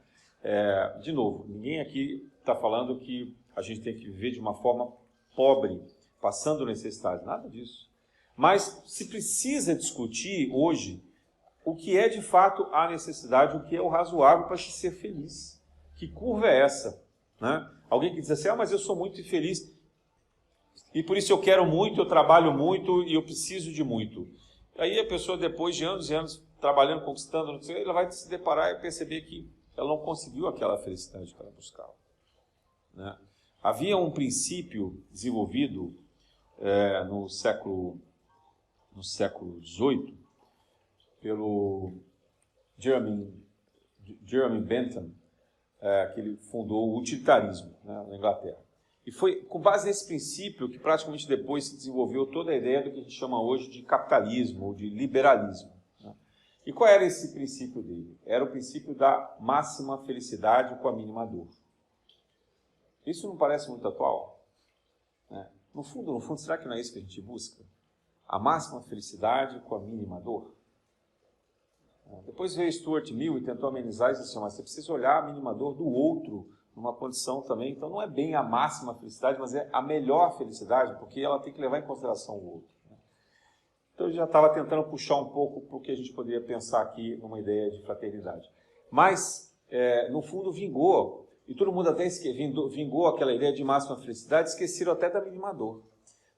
De novo, ninguém aqui está falando que a gente tem que viver de uma forma pobre, passando necessidade, nada disso. Mas se precisa discutir hoje o que é de fato a necessidade, o que é o razoável para se ser feliz. Que curva é essa? Né? Alguém que diz assim, mas eu sou muito infeliz e por isso eu quero muito, eu trabalho muito e eu preciso de muito. Aí a pessoa, depois de anos e anos trabalhando, conquistando, ela vai se deparar e perceber que ela não conseguiu aquela felicidade que ela buscava. Né? Havia um princípio desenvolvido no século XVIII pelo Jeremy Bentham, que ele fundou o utilitarismo, né, na Inglaterra. E foi com base nesse princípio que praticamente depois se desenvolveu toda a ideia do que a gente chama hoje de capitalismo ou de liberalismo. Né? E qual era esse princípio dele? Era o princípio da máxima felicidade com a mínima dor. Isso não parece muito atual? Né? No fundo, será que não é isso que a gente busca? A máxima felicidade com a mínima dor? Depois veio Stuart Mill e tentou amenizar isso assim, mas você precisa olhar a mínima dor do outro numa condição também. Então não é bem a máxima felicidade, mas é a melhor felicidade, porque ela tem que levar em consideração o outro. Então eu já estava tentando puxar um pouco para o que a gente poderia pensar aqui numa ideia de fraternidade. Mas, no fundo, vingou, e todo mundo até vingou aquela ideia de máxima felicidade, esqueceram até da mínima dor.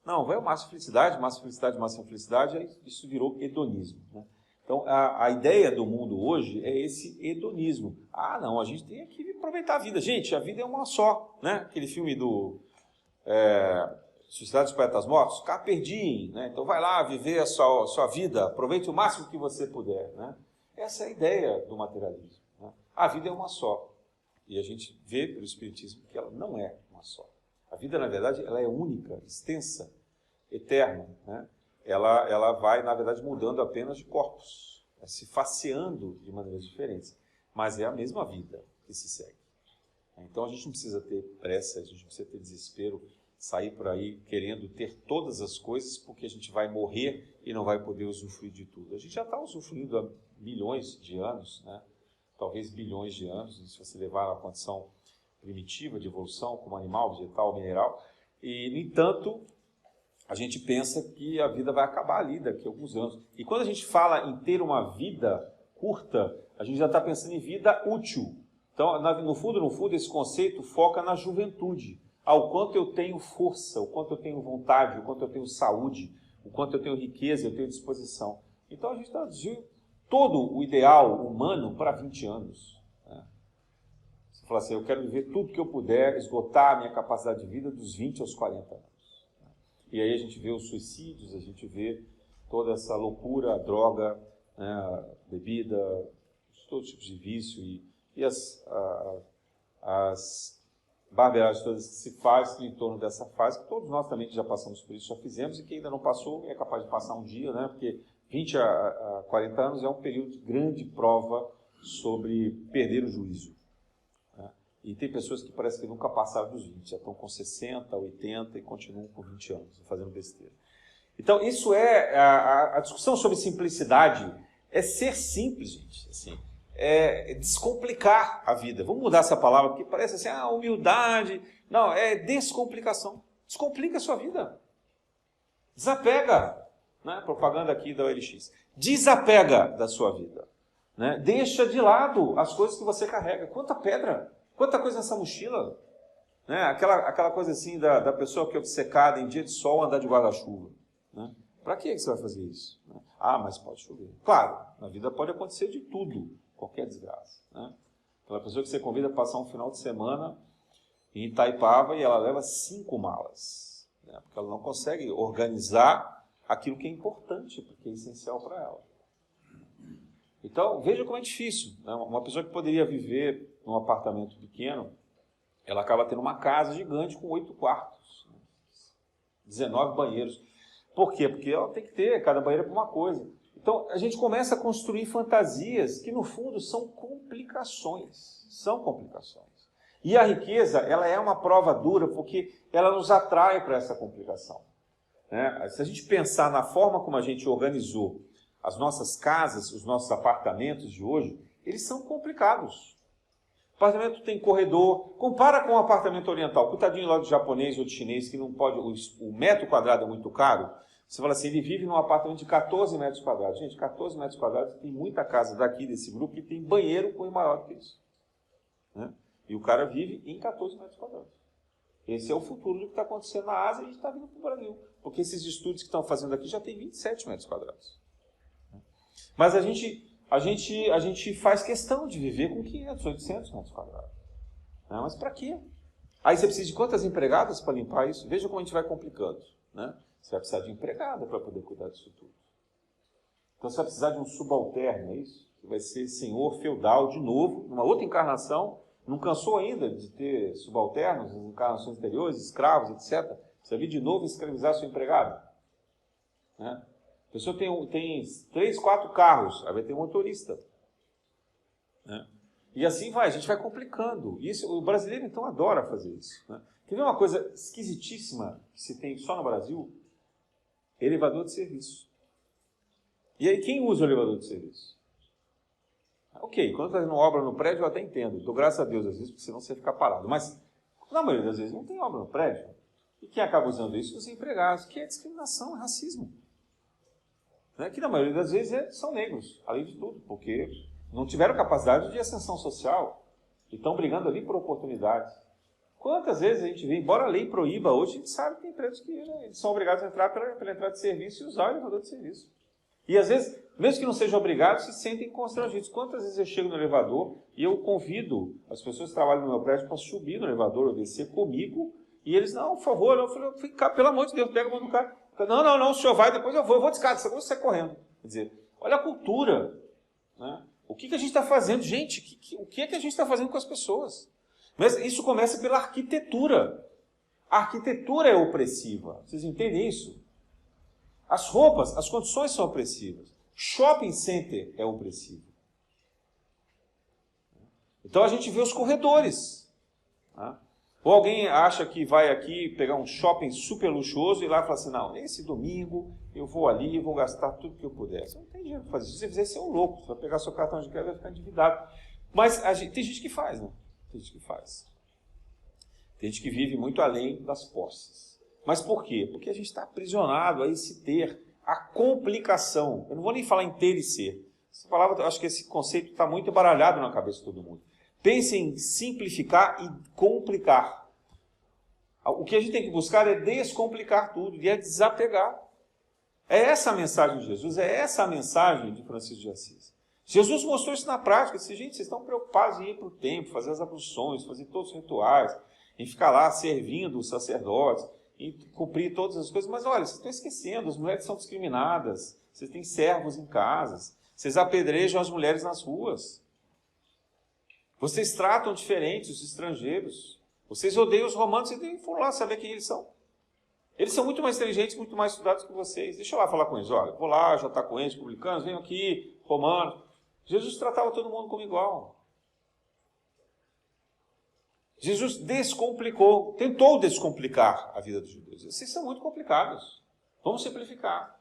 Não, vai o máxima felicidade, máxima felicidade, aí isso virou hedonismo, né? Então, a ideia do mundo hoje é esse hedonismo. Não, a gente tem que aproveitar a vida. Gente, a vida é uma só, né? Aquele filme do Sociedade dos Poetas Mortos, carpe diem, né? Então vai lá viver a sua vida, aproveite o máximo que você puder, né? Essa é a ideia do materialismo, né? A vida é uma só. E a gente vê pelo Espiritismo que ela não é uma só. A vida, na verdade, ela é única, extensa, eterna, né? Ela vai, na verdade, mudando apenas de corpos, se faceando de maneiras diferentes, mas é a mesma vida que se segue. Então a gente não precisa ter pressa, a gente não precisa ter desespero, sair por aí querendo ter todas as coisas, porque a gente vai morrer e não vai poder usufruir de tudo. A gente já está usufruindo há milhões de anos, né? Talvez bilhões de anos, se você levar a condição primitiva de evolução, como animal, vegetal, mineral, e, no entanto, a gente pensa que a vida vai acabar ali daqui a alguns anos. E quando a gente fala em ter uma vida curta, a gente já está pensando em vida útil. Então, no fundo, esse conceito foca na juventude. O quanto eu tenho força, o quanto eu tenho vontade, o quanto eu tenho saúde, o quanto eu tenho riqueza, eu tenho disposição. Então, a gente traduziu todo o ideal humano para 20 anos. Né? Você fala assim, eu quero viver tudo que eu puder, esgotar a minha capacidade de vida dos 20 aos 40 anos. E aí a gente vê os suicídios, a gente vê toda essa loucura, a droga, né, a bebida, todos os tipos de vício e as barberagens todas que se fazem em torno dessa fase, que todos nós também que já passamos por isso, já fizemos, e quem ainda não passou é capaz de passar um dia, né, porque 20 a 40 anos é um período de grande prova sobre perder o juízo. E tem pessoas que parece que nunca passaram dos 20, já estão com 60, 80 e continuam com 20 anos, fazendo besteira. Então, isso é a discussão sobre simplicidade, é ser simples, gente. Assim, descomplicar a vida. Vamos mudar essa palavra, porque parece assim, humildade. Não, é descomplicação. Descomplica a sua vida. Desapega. Né? Propaganda aqui da OLX. Desapega da sua vida. Né? Deixa de lado as coisas que você carrega. Quanta pedra, quanta coisa nessa mochila. Né? Aquela coisa assim da pessoa que é obcecada em dia de sol andar de guarda-chuva. Né? Para que você vai fazer isso? Né? Mas pode chover. Claro, na vida pode acontecer de tudo, qualquer desgraça. Né? Aquela pessoa que você convida a passar um final de semana em Itaipava e ela leva 5 malas. Né? Porque ela não consegue organizar aquilo que é importante, porque é essencial para ela. Então, veja como é difícil. Né? Uma pessoa que poderia viver num apartamento pequeno, ela acaba tendo uma casa gigante com 8 quartos, 19 banheiros. Por quê? Porque ela tem que ter cada banheiro para uma coisa. Então, a gente começa a construir fantasias que, no fundo, são complicações. São complicações. E a riqueza, ela é uma prova dura porque ela nos atrai para essa complicação. Né? Se a gente pensar na forma como a gente organizou as nossas casas, os nossos apartamentos de hoje, eles são complicados. O apartamento tem corredor, compara com um apartamento oriental, coitadinho lá do japonês ou do chinês, que não pode, o metro quadrado é muito caro. Você fala assim, ele vive num apartamento de 14 metros quadrados. Gente, 14 metros quadrados, tem muita casa daqui desse grupo que tem banheiro com maior do que isso. Né? E o cara vive em 14 metros quadrados. Esse é o futuro do que está acontecendo na Ásia e a gente está vindo para o Brasil. Porque esses estudos que estão fazendo aqui já tem 27 metros quadrados. Mas a gente faz questão de viver com 500, 800 metros quadrados. Né? Mas para quê? Aí você precisa de quantas empregadas para limpar isso? Veja como a gente vai complicando. Né? Você vai precisar de empregada para poder cuidar disso tudo. Então você vai precisar de um subalterno, é isso? Que vai ser senhor feudal de novo, numa outra encarnação. Não cansou ainda de ter subalternos, em encarnações anteriores, escravos, etc. Você vai vir de novo escravizar seu empregado. Né? A pessoa tem 3, 4 carros, aí vai ter um motorista. Né? E assim vai, a gente vai complicando. Isso, o brasileiro, então, adora fazer isso. Né? Quer ver uma coisa esquisitíssima que se tem só no Brasil? Elevador de serviço. E aí, quem usa o elevador de serviço? Ok, quando está fazendo obra no prédio, eu até entendo. Dou graças a Deus, às vezes, porque senão você fica parado. Mas, na maioria das vezes, não tem obra no prédio. E quem acaba usando isso? Os empregados, que é discriminação, é racismo. Que na maioria das vezes são negros, além de tudo, porque não tiveram capacidade de ascensão social e estão brigando ali por oportunidades. Quantas vezes a gente vê, embora a lei proíba hoje, a gente sabe que tem empresas que eles são obrigados a entrar pela entrada de serviço e usar o elevador de serviço. E às vezes, mesmo que não sejam obrigados, se sentem constrangidos. Quantas vezes eu chego no elevador e eu convido as pessoas que trabalham no meu prédio para subir no elevador ou descer comigo, e eles, não, por favor, eu falei, pelo amor de Deus, pega a mão do cara. Não, o senhor vai, depois eu vou de escada, você sai correndo. Quer dizer, olha a cultura. Né? O que a gente está fazendo? Gente, o que é que a gente está fazendo com as pessoas? Mas isso começa pela arquitetura. A arquitetura é opressiva. Vocês entendem isso? As roupas, as condições são opressivas. Shopping center é opressivo. Então a gente vê os corredores. Né? Ou alguém acha que vai aqui pegar um shopping super luxuoso e lá fala assim, não, esse domingo eu vou ali e vou gastar tudo que eu puder. Você não tem dinheiro para fazer isso. Se você fizer, você é um louco. Você vai pegar seu cartão de crédito e vai ficar endividado. Mas tem gente que faz, né? Tem gente que faz. Tem gente que vive muito além das posses. Mas por quê? Porque a gente está aprisionado a esse ter, a complicação. Eu não vou nem falar em ter e ser. Essa palavra, eu acho que esse conceito está muito embaralhado na cabeça de todo mundo. Pense em simplificar e complicar. O que a gente tem que buscar é descomplicar tudo e é desapegar. É essa a mensagem de Jesus, é essa a mensagem de Francisco de Assis. Jesus mostrou isso na prática. Disse, gente, vocês estão preocupados em ir para o templo, fazer as abluções, fazer todos os rituais, em ficar lá servindo os sacerdotes, em cumprir todas as coisas. Mas olha, vocês estão esquecendo, as mulheres são discriminadas, vocês têm servos em casas, vocês apedrejam as mulheres nas ruas. Vocês tratam diferente os estrangeiros. Vocês odeiam os romanos, vocês foram lá saber quem eles são. Eles são muito mais inteligentes, muito mais estudados que vocês. Deixa eu lá falar com eles. Olha, vou lá, já está com eles, publicanos, venham aqui, romanos. Jesus tratava todo mundo como igual. Jesus descomplicou, tentou descomplicar a vida dos judeus. Vocês são muito complicados. Vamos simplificar.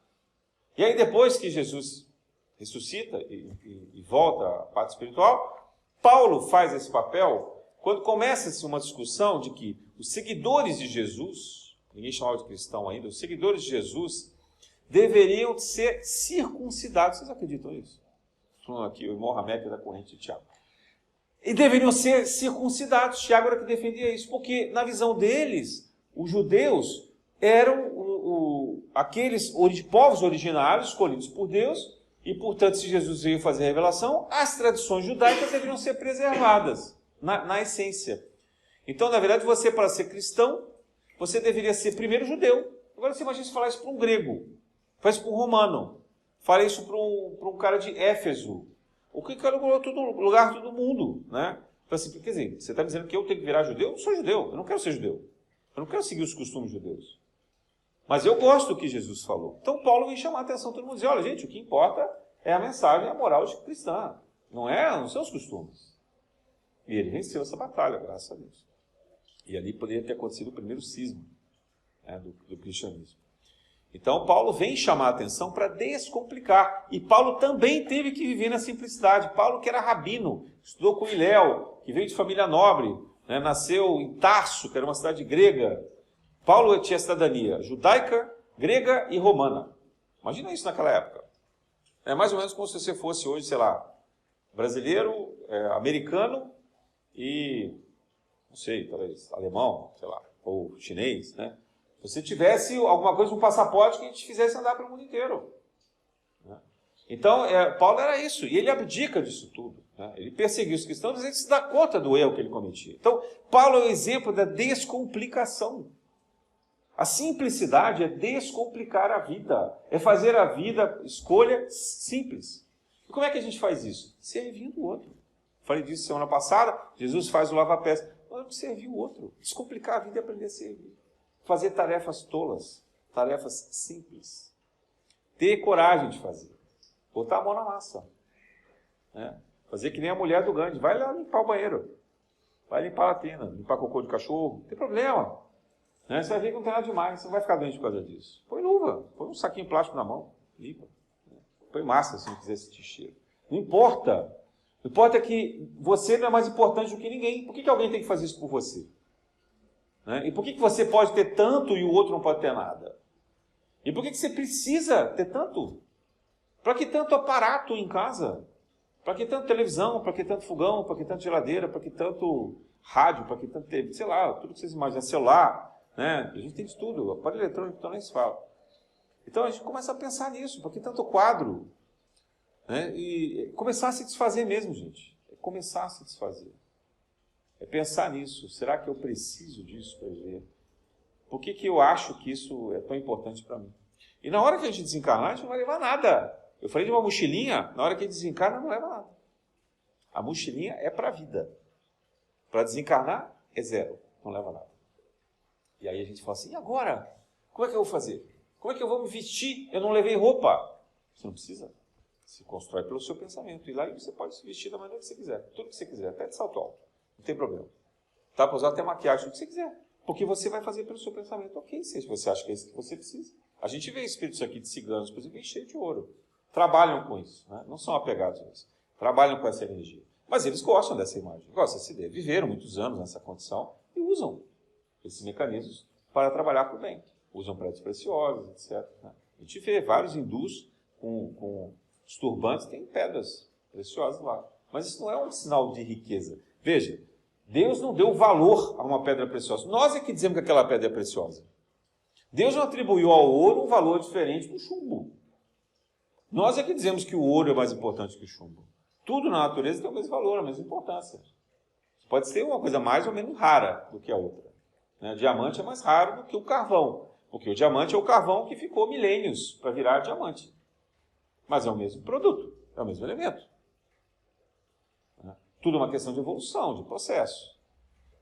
E aí depois que Jesus ressuscita e volta à parte espiritual. Paulo faz esse papel quando começa-se uma discussão de que os seguidores de Jesus, ninguém chamava de cristão ainda, os seguidores de Jesus deveriam ser circuncidados. Vocês acreditam nisso? Estou falando aqui, o irmão Rameque da corrente de Tiago. E deveriam ser circuncidados. Tiago era que defendia isso, porque na visão deles, os judeus eram aqueles povos originários escolhidos por Deus, e portanto, se Jesus veio fazer a revelação, as tradições judaicas deveriam ser preservadas, na essência. Então, na verdade, você, para ser cristão, você deveria ser primeiro judeu. Agora você imagina se falar isso para um grego, faz isso para um romano, fala isso para um cara de Éfeso, o que era todo lugar, todo mundo, né? Então, assim, quer dizer, você está dizendo que eu tenho que virar judeu? Eu não sou judeu, eu não quero ser judeu. Eu não quero seguir os costumes judeus. Mas eu gosto do que Jesus falou. Então Paulo vem chamar a atenção, todo mundo diz, olha gente, o que importa é a mensagem, a moral cristã. Não são os costumes. E ele venceu essa batalha, graças a Deus. E ali poderia ter acontecido o primeiro cisma, né, do cristianismo. Então Paulo vem chamar a atenção para descomplicar. E Paulo também teve que viver na simplicidade. Paulo, que era rabino, estudou com Hiléu, que veio de família nobre, né, nasceu em Tarso, que era uma cidade grega. Paulo tinha cidadania judaica, grega e romana. Imagina isso naquela época. É mais ou menos como se você fosse hoje, sei lá, brasileiro, americano e, não sei, talvez alemão, sei lá, ou chinês, né? Se você tivesse alguma coisa, um passaporte que a gente fizesse andar pelo mundo inteiro. Né? Então, Paulo era isso, e ele abdica disso tudo. Né? Ele perseguiu os cristãos, mas ele se dá conta do erro que ele cometia. Então, Paulo é o exemplo da descomplicação. A simplicidade é descomplicar a vida, é fazer a vida, escolha simples. E como é que a gente faz isso? Servindo o outro. Falei disso semana passada, Jesus faz o lava-pés. Vamos servir o outro. Descomplicar a vida e aprender a servir. Fazer tarefas tolas, tarefas simples. Ter coragem de fazer. Botar a mão na massa. Né? Fazer que nem a mulher do Gandhi. Vai lá limpar o banheiro. Vai limpar a latrina, limpar cocô de cachorro. Não tem problema. Né? Você vai ver que não tem nada demais. Você não vai ficar doente por causa disso. Põe luva. Põe um saquinho plástico na mão. Limpa. Põe massa se não quiser sentir cheiro. Não importa. O que importa é que você não é mais importante do que ninguém. Por que alguém tem que fazer isso por você? Né? E por que você pode ter tanto e o outro não pode ter nada? E por que você precisa ter tanto? Para que tanto aparato em casa? Para que tanto televisão? Para que tanto fogão? Para que tanto geladeira? Para que tanto rádio? Para que tanto TV? Sei lá, tudo que vocês imaginam. Celular, né? A gente tem de tudo. Aparelho eletrônico, então nem se fala. Então a gente começa a pensar nisso. Para que tanto quadro? Né? E começar a se desfazer mesmo, gente. É começar a se desfazer. É pensar nisso. Será que eu preciso disso para viver? Por que eu acho que isso é tão importante para mim? E na hora que a gente desencarnar, a gente não vai levar nada. Eu falei de uma mochilinha, na hora que desencarna, não leva nada. A mochilinha é para a vida. Para desencarnar, é zero. Não leva nada. E aí a gente fala assim, e agora? Como é que eu vou fazer? Como é que eu vou me vestir? Eu não levei roupa. Você não precisa. Se constrói pelo seu pensamento. E lá você pode se vestir da maneira que você quiser. Tudo que você quiser, até de salto alto. Não tem problema. Tá para usar até maquiagem, tudo que você quiser. Porque você vai fazer pelo seu pensamento. Ok, se você acha que é isso que você precisa. A gente vê espíritos aqui de ciganos, por exemplo, bem cheio de ouro. Trabalham com isso. Né? Não são apegados a isso. Trabalham com essa energia. Mas eles gostam dessa imagem. Gostam dessa ideia. Viveram muitos anos nessa condição e usam esses mecanismos para trabalhar por bem. Usam pedras preciosas, etc. Né? A gente vê vários hindus com os turbantes, tem pedras preciosas lá. Mas isso não é um sinal de riqueza. Veja, Deus não deu valor a uma pedra preciosa. Nós é que dizemos que aquela pedra é preciosa. Deus não atribuiu ao ouro um valor diferente do chumbo. Nós é que dizemos que o ouro é mais importante que o chumbo. Tudo na natureza tem o mesmo valor, a mesma importância. Pode ser uma coisa mais ou menos rara do que a outra. Né? O diamante é mais raro do que o carvão, porque o diamante é o carvão que ficou milênios para virar diamante. Mas é o mesmo produto, é o mesmo elemento. Tudo é uma questão de evolução, de processo.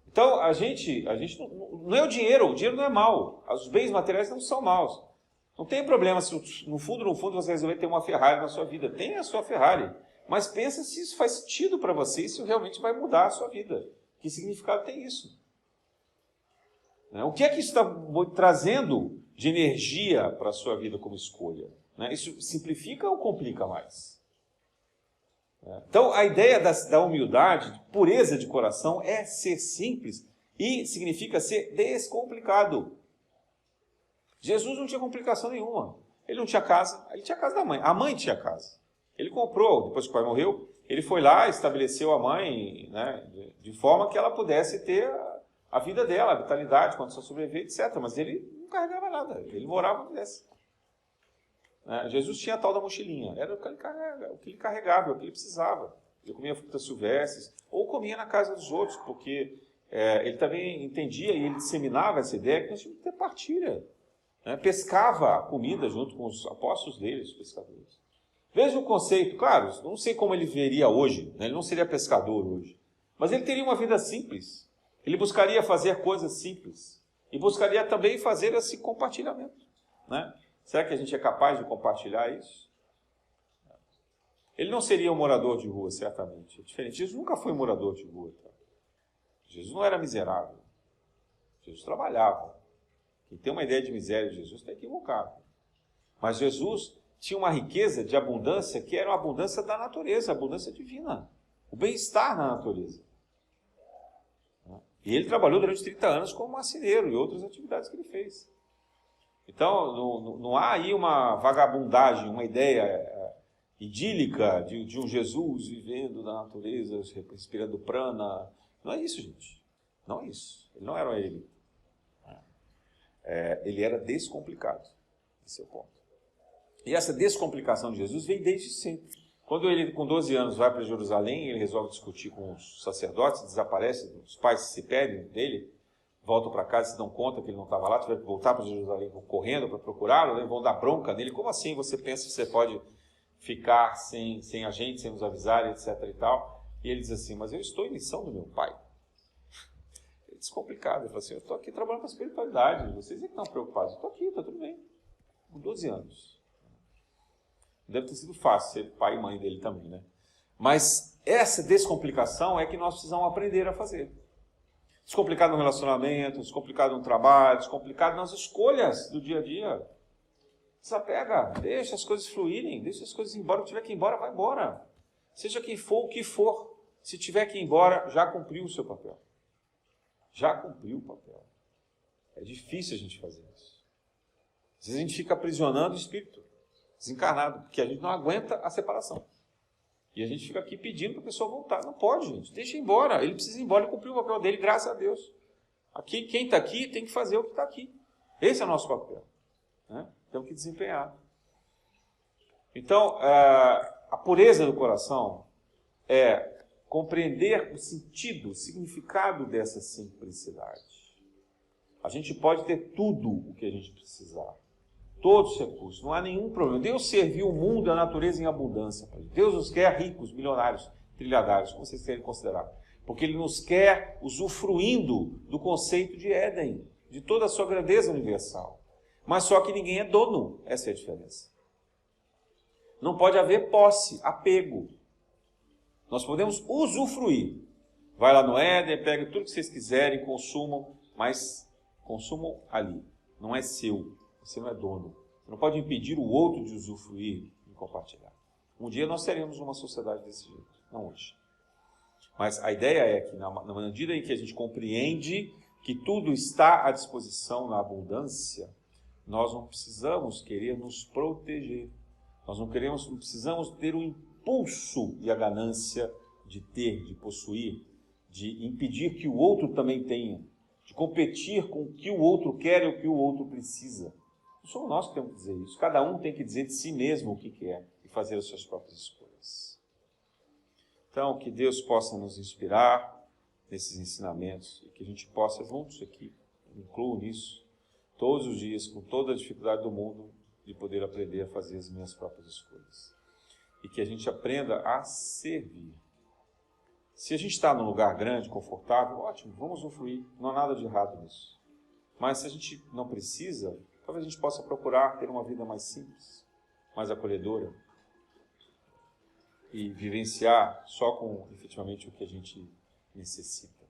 Então, a gente não é o dinheiro não é mau. Os bens materiais não são maus. Não tem problema se no fundo você resolver ter uma Ferrari na sua vida. Tenha a sua Ferrari. Mas pensa se isso faz sentido para você e se realmente vai mudar a sua vida. Que significado tem isso? O que é que isso está trazendo de energia para a sua vida como escolha? Isso simplifica ou complica mais? Então, a ideia da humildade, de pureza de coração, é ser simples e significa ser descomplicado. Jesus não tinha complicação nenhuma. Ele não tinha casa, ele tinha a casa da mãe. A mãe tinha casa. Ele comprou, depois que o pai morreu, ele foi lá, estabeleceu a mãe, né, de forma que ela pudesse ter a vida dela, a vitalidade, condição de sobreviver, etc. Mas ele não carregava nada, ele morava onde desse. Jesus tinha a tal da mochilinha, era o que ele carregava, o que ele precisava. Ele comia frutas silvestres, ou comia na casa dos outros, porque ele também entendia e ele disseminava essa ideia que nós tínhamos que ter partilha. Pescava a comida junto com os apóstolos dele, os pescadores. Veja o conceito, claro, não sei como ele veria hoje, ele não seria pescador hoje, mas ele teria uma vida simples. Ele buscaria fazer coisas simples e buscaria também fazer esse compartilhamento. Será que a gente é capaz de compartilhar isso? Ele não seria um morador de rua, certamente. É diferente. Jesus nunca foi um morador de rua. Tá? Jesus não era miserável. Jesus trabalhava. Quem tem uma ideia de miséria de Jesus está equivocado. Mas Jesus tinha uma riqueza de abundância que era uma abundância da natureza, a abundância divina. O bem-estar na natureza. E ele trabalhou durante 30 anos como marceneiro e outras atividades que ele fez. Então, não há aí uma vagabundagem, uma ideia idílica de um Jesus vivendo na natureza, respirando prana. Não é isso, gente. Não é isso. Ele não era ele. Ele era descomplicado. Esse é o ponto. E essa descomplicação de Jesus veio desde sempre. Quando ele, com 12 anos, vai para Jerusalém, ele resolve discutir com os sacerdotes, desaparece, os pais se perdem dele, voltam para casa, se dão conta que ele não estava lá, tiveram que voltar para Jerusalém correndo para procurá-lo, vão dar bronca nele. Como assim você pensa que você pode ficar sem a gente, sem nos avisar, etc. e tal? E ele diz assim, mas eu estou em missão do meu pai. É descomplicado. Ele fala assim, eu estou aqui trabalhando com a espiritualidade, vocês é que estão preocupados. Eu estou aqui, está tudo bem. Com 12 anos. Deve ter sido fácil ser pai e mãe dele também, né? Mas essa descomplicação é que nós precisamos aprender a fazer. Descomplicado no relacionamento, descomplicado no trabalho, descomplicado nas escolhas do dia a dia. Desapega, deixa as coisas fluírem, deixa as coisas ir embora. Se tiver que ir embora, vai embora. Seja quem for, o que for. Se tiver que ir embora, já cumpriu o seu papel. Já cumpriu o papel. É difícil a gente fazer isso. Às vezes a gente fica aprisionando o espírito, desencarnado, porque a gente não aguenta a separação. E a gente fica aqui pedindo para a pessoa voltar. Não pode, gente. Deixa ir embora. Ele precisa ir embora e cumprir o papel dele, graças a Deus. Aqui, quem está aqui tem que fazer o que está aqui. Esse é o nosso papel. Temos que desempenhar. Então, a pureza do coração é compreender o sentido, o significado dessa simplicidade. A gente pode ter tudo o que a gente precisar. Todos os recursos, não há nenhum problema. Deus serviu o mundo e a natureza em abundância. Deus nos quer ricos, milionários, trilhardários, como vocês querem considerar. Porque Ele nos quer usufruindo do conceito de Éden, de toda a sua grandeza universal. Mas só que ninguém é dono, essa é a diferença. Não pode haver posse, apego. Nós podemos usufruir. Vai lá no Éden, pega tudo que vocês quiserem, consumam, mas consumam ali. Não é seu. Você não é dono. Você não pode impedir o outro de usufruir e compartilhar. Um dia nós teremos uma sociedade desse jeito. Não hoje. Mas a ideia é que, na medida em que a gente compreende que tudo está à disposição na abundância, nós não precisamos querer nos proteger. Nós não precisamos ter o impulso e a ganância de ter, de possuir, de impedir que o outro também tenha, de competir com o que o outro quer e o que o outro precisa. Não somos nós que temos que dizer isso. Cada um tem que dizer de si mesmo o que quer e fazer as suas próprias escolhas. Então, que Deus possa nos inspirar nesses ensinamentos e que a gente possa, juntos aqui, incluo nisso, todos os dias, com toda a dificuldade do mundo, de poder aprender a fazer as minhas próprias escolhas. E que a gente aprenda a servir. Se a gente está num lugar grande, confortável, ótimo, vamos usufruir, não há nada de errado nisso. Mas se a gente não precisa, talvez a gente possa procurar ter uma vida mais simples, mais acolhedora, e vivenciar só com, efetivamente, o que a gente necessita,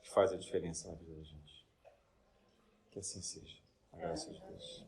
que faz a diferença na vida da gente. Que assim seja. A graça de Deus.